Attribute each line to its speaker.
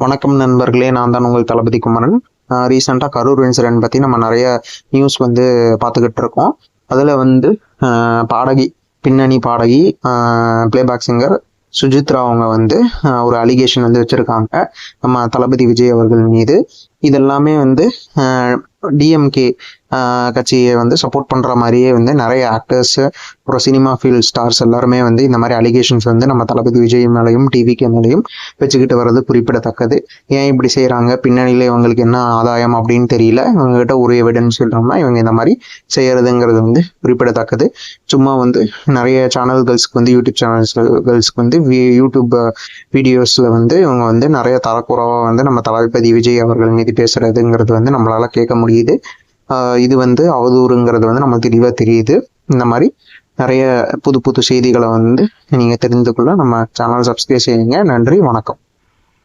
Speaker 1: வணக்கம் நண்பர்களே, நான் தான் உங்கள் தளபதி குமரன். ரீசெண்டாக கரூர் இன்சிடென்ட் பற்றி நம்ம நிறைய நியூஸ் பார்த்துக்கிட்டு இருக்கோம். அதில் பாடகி, பின்னணி பாடகி, பிளேபேக் சிங்கர் சுஜித்ரா அவங்க ஒரு அலிகேஷன் வச்சுருக்காங்க நம்ம தளபதி விஜய் அவர்கள் மீது. இதெல்லாமே டிஎம்கே கட்சியை சப்போர்ட் பண்ணுற மாதிரியே நிறைய ஆக்டர்ஸ், அப்புறம் சினிமா ஃபீல்ட் ஸ்டார்ஸ் எல்லாருமே இந்த மாதிரி அலிகேஷன்ஸ் நம்ம தளபதி விஜய் மேலேயும் டிவிகே மேலேயும் வச்சுக்கிட்டு வர்றது குறிப்பிடத்தக்கது. ஏன் இப்படி செய்கிறாங்க, பின்னணியில் இவங்களுக்கு என்ன ஆதாயம் அப்படின்னு தெரியல. இவங்ககிட்ட ஒரு எவிடன்ஸ் இல்லாமல் இவங்க இந்த மாதிரி செய்கிறதுங்கிறது குறிப்பிடத்தக்கது. சும்மா நிறைய சேனல்களுக்கு யூடியூப் சேனல்ஸ்களுக்கு யூடியூப் வீடியோஸில் இவங்க நிறைய தரக்குறவாக நம்ம தளபதி விஜய் அவர்கள் மீது பேசுகிறதுங்கிறது நம்மளால கேட்க முடியுது. இது அவதூறுங்கிறது நம்ம தெளிவாக தெரியுது. இந்த மாதிரி நிறைய புது புது செய்திகளை நீங்கள் தெரிந்து கொள்ள நம்ம சேனல் சப்ஸ்கிரைப் செய்யுங்க. நன்றி, வணக்கம்.